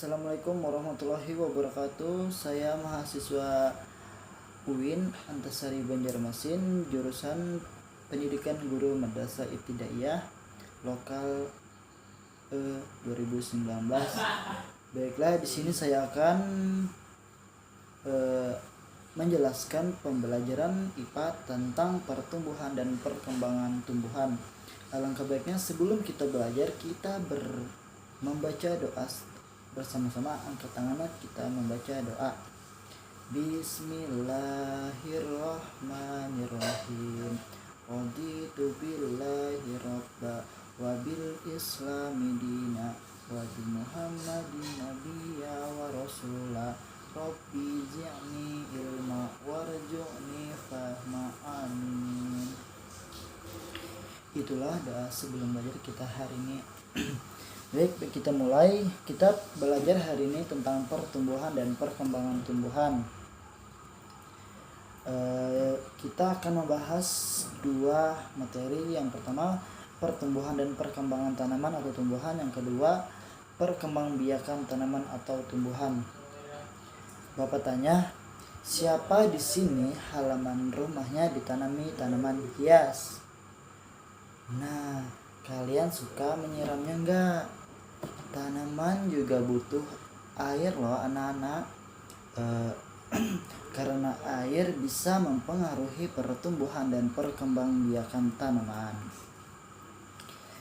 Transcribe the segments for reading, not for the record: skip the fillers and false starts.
Assalamualaikum warahmatullahi wabarakatuh. Saya mahasiswa UIN Antasari Banjarmasin, jurusan Pendidikan Guru Madrasah Ibtidaiyah lokal 2019. Baiklah, di sini saya akan menjelaskan pembelajaran IPA tentang pertumbuhan dan perkembangan tumbuhan. Alangkah baiknya sebelum kita belajar, kita membaca doa bersama-sama. Angkat tangannya, kita membaca doa. Bismillahirrahmanirrahim. Raditu billahi rabba wa bil islami dina wa bi muhammadin nabiyya wa rasula. Rabbi zi'ni ilma warzuqni fahma, amin. Itulah doa sebelum belajar kita hari ini. Baik, kita mulai. Kita belajar hari ini tentang pertumbuhan dan perkembangan tumbuhan. Kita akan membahas dua materi. Yang pertama, pertumbuhan dan perkembangan tanaman atau tumbuhan. Yang kedua, perkembangbiakan tanaman atau tumbuhan. Bapak tanya, siapa di sini halaman rumahnya ditanami tanaman hias? Nah, kalian suka menyiramnya enggak? Tanaman juga butuh air loh anak-anak, karena air bisa mempengaruhi pertumbuhan dan perkembangbiakan tanaman.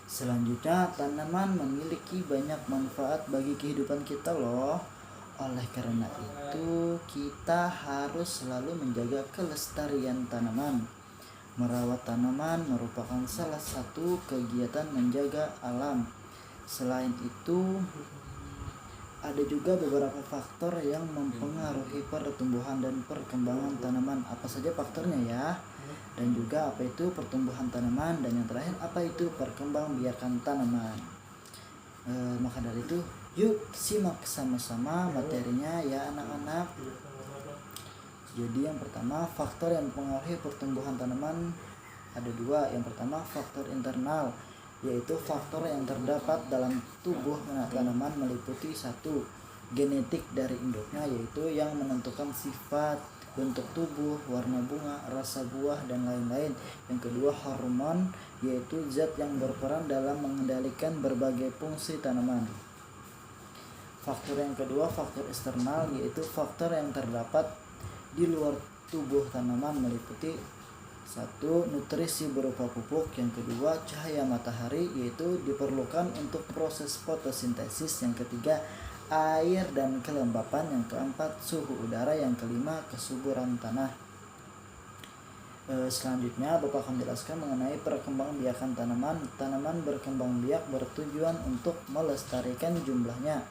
Selanjutnya, tanaman memiliki banyak manfaat bagi kehidupan kita loh. Oleh karena itu, kita harus selalu menjaga kelestarian tanaman. Merawat tanaman merupakan salah satu kegiatan menjaga alam. Selain itu, ada juga beberapa faktor yang mempengaruhi pertumbuhan dan perkembangan tanaman. Apa saja faktornya ya? Dan juga apa itu pertumbuhan tanaman, dan yang terakhir apa itu perkembangbiakan tanaman. Maka dari itu, yuk simak sama-sama materinya ya anak-anak. Jadi yang pertama, faktor yang mempengaruhi pertumbuhan tanaman ada dua. Yang pertama, faktor internal, yaitu faktor yang terdapat dalam tubuh tanaman, meliputi satu, genetik dari induknya, yaitu yang menentukan sifat, bentuk tubuh, warna bunga, rasa buah, dan lain-lain. Yang kedua, hormon, yaitu zat yang berperan dalam mengendalikan berbagai fungsi tanaman. Faktor yang kedua, faktor eksternal, yaitu faktor yang terdapat di luar tubuh tanaman, meliputi satu, nutrisi berupa pupuk. Yang kedua, cahaya matahari, yaitu diperlukan untuk proses fotosintesis. Yang ketiga, air dan kelembapan. Yang keempat, suhu udara. Yang kelima, kesuburan tanah. Selanjutnya Bapak akan menjelaskan mengenai perkembangbiakan tanaman. Tanaman berkembang biak bertujuan untuk melestarikan jumlahnya.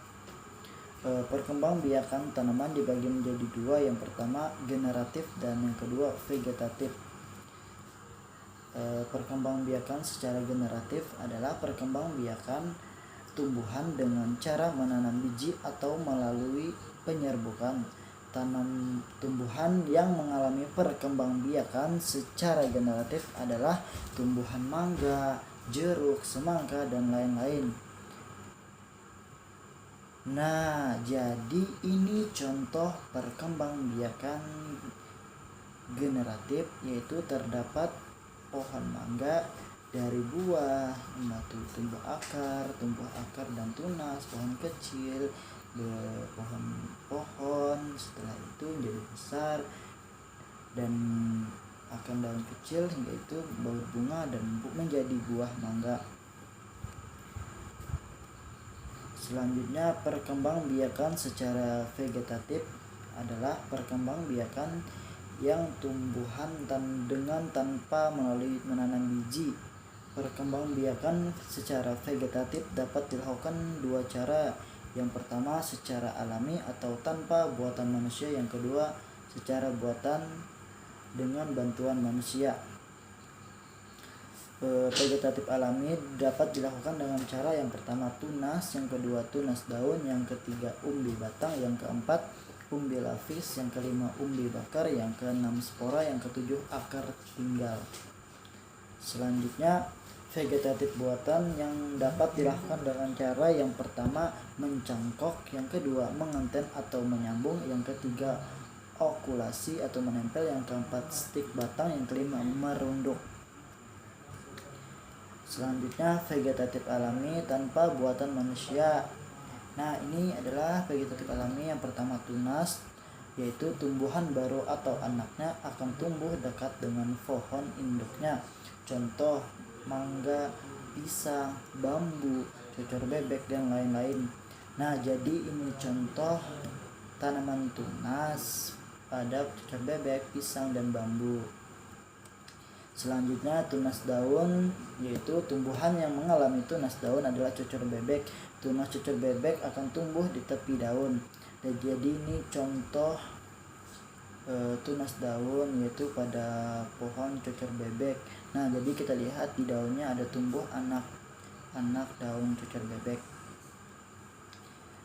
Perkembangbiakan tanaman dibagi menjadi dua. Yang pertama, generatif, dan yang kedua, vegetatif. Perkembangbiakan secara generatif adalah perkembangbiakan tumbuhan dengan cara menanam biji atau melalui penyerbukan. Tumbuhan yang mengalami perkembangbiakan secara generatif adalah tumbuhan mangga, jeruk, semangka, dan lain-lain. Nah, jadi ini contoh perkembangbiakan generatif, yaitu terdapat pohon mangga dari buah, tumbuh akar dan tunas, pohon kecil, pohon setelah itu menjadi besar dan akan daun kecil hingga itu baut bunga dan menjadi buah mangga. Selanjutnya, perkembangbiakan secara vegetatif adalah perkembangbiakan yang tumbuhan dengan tanpa melalui menanam biji. Perkembangbiakan secara vegetatif dapat dilakukan dua cara. Yang pertama, secara alami atau tanpa buatan manusia. Yang kedua, secara buatan dengan bantuan manusia. Vegetatif alami dapat dilakukan dengan cara yang pertama tunas, yang kedua tunas daun, yang ketiga umbi batang, yang keempat umbi lapis, yang kelima umbi bakar, yang keenam spora, yang ketujuh akar tinggal. Selanjutnya, vegetatif buatan yang dapat dilakukan dengan cara yang pertama mencangkok, yang kedua menganten atau menyambung, yang ketiga okulasi atau menempel, yang keempat stik batang, yang kelima merunduk. Selanjutnya vegetatif alami tanpa buatan manusia. Nah, ini adalah vegetatif alami. Yang pertama tunas, yaitu tumbuhan baru atau anaknya akan tumbuh dekat dengan pohon induknya. Contoh mangga, pisang, bambu, cocor bebek dan lain-lain. Nah, jadi ini contoh tanaman tunas pada cocor bebek, pisang dan bambu. Selanjutnya tunas daun, yaitu tumbuhan yang mengalami tunas daun adalah cocor bebek. Tunas cocor bebek akan tumbuh di tepi daun. Dan jadi ini contoh tunas daun, yaitu pada pohon cocor bebek. Nah, jadi kita lihat di daunnya ada tumbuh anak daun cocor bebek.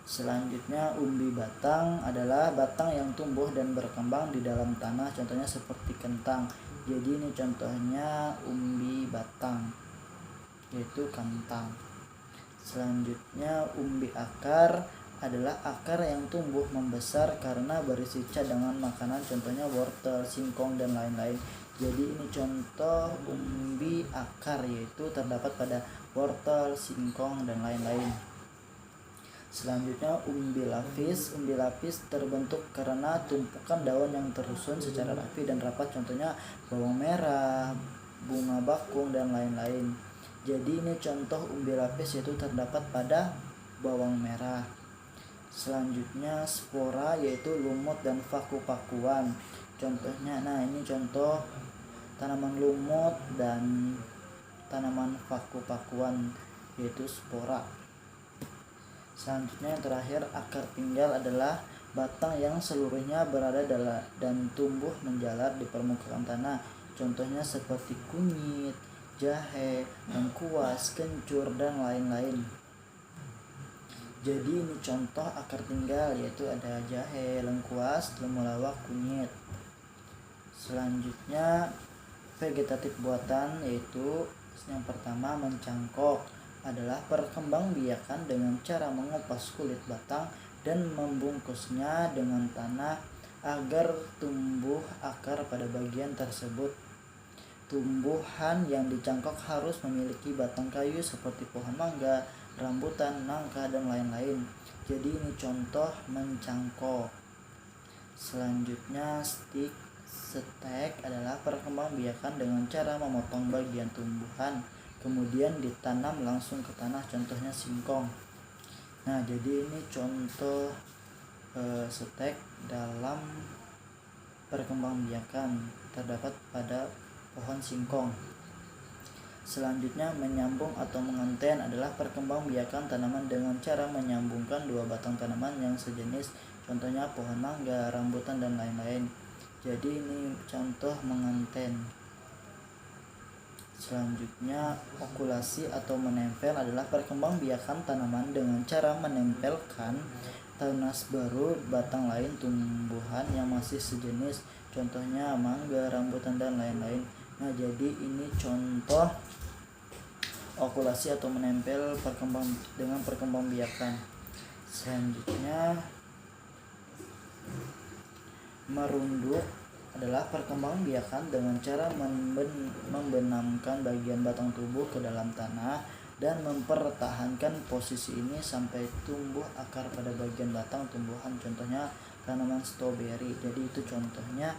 Selanjutnya umbi batang adalah batang yang tumbuh dan berkembang di dalam tanah, contohnya seperti kentang. Jadi ini contohnya umbi batang, yaitu kentang. Selanjutnya umbi akar adalah akar yang tumbuh membesar karena berisi cadangan makanan, contohnya wortel, singkong dan lain-lain. Jadi ini contoh umbi akar, yaitu terdapat pada wortel, singkong dan lain-lain. Selanjutnya umbi lapis. Umbi lapis terbentuk karena tumpukan daun yang tersusun secara rapi dan rapat, contohnya bawang merah, bunga bakung dan lain-lain. Jadi ini contoh umbi lapis, yaitu terdapat pada bawang merah. Selanjutnya spora, yaitu lumut dan paku-pakuan. Contohnya, nah ini contoh tanaman lumut dan tanaman paku-pakuan, yaitu spora. Selanjutnya yang terakhir akar tinggal adalah batang yang seluruhnya berada dan tumbuh menjalar di permukaan tanah, contohnya seperti kunyit, jahe, lengkuas, kencur dan lain-lain. Jadi ini contoh akar tinggal, yaitu ada jahe, lengkuas, temulawak, kunyit. Selanjutnya vegetatif buatan, yaitu yang pertama mencangkok adalah perkembangbiakan dengan cara mengupas kulit batang dan membungkusnya dengan tanah agar tumbuh akar pada bagian tersebut. Tumbuhan yang dicangkok harus memiliki batang kayu seperti pohon mangga, rambutan, nangka dan lain-lain. Jadi ini contoh mencangkok. Selanjutnya stek adalah perkembangbiakan dengan cara memotong bagian tumbuhan kemudian ditanam langsung ke tanah, contohnya singkong. Nah, jadi ini contoh stek dalam perkembangbiakan terdapat pada pohon singkong. Selanjutnya menyambung atau menganten adalah perkembangbiakan tanaman dengan cara menyambungkan dua batang tanaman yang sejenis, contohnya pohon mangga, rambutan dan lain-lain. Jadi ini contoh menganten. Selanjutnya okulasi atau menempel adalah perkembangbiakan tanaman dengan cara menempelkan tunas baru batang lain tumbuhan yang masih sejenis, contohnya mangga, rambutan dan lain-lain. Nah, jadi ini contoh okulasi atau menempel dengan perkembangbiakan. Selanjutnya merunduk adalah perkembangbiakan dengan cara membenamkan bagian batang tubuh ke dalam tanah dan mempertahankan posisi ini sampai tumbuh akar pada bagian batang tumbuhan, contohnya tanaman stroberi. Jadi itu contohnya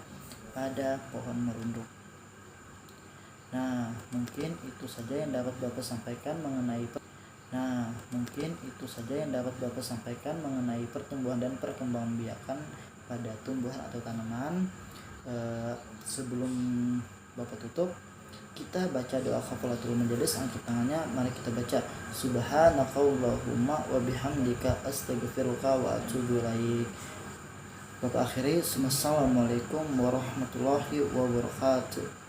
pada pohon merunduk. Nah, mungkin itu saja yang dapat Bapak sampaikan mengenai pertumbuhan dan perkembangbiakan pada tumbuhan atau tanaman. Sebelum Bapak tutup, kita baca doa kafaratul majelis. Angkat tangannya, mari kita baca subhanakallahumma wa bihamdika astaghfiruka wa atubu ilaik. Bapak akhiri, assalamualaikum warahmatullahi wabarakatuh.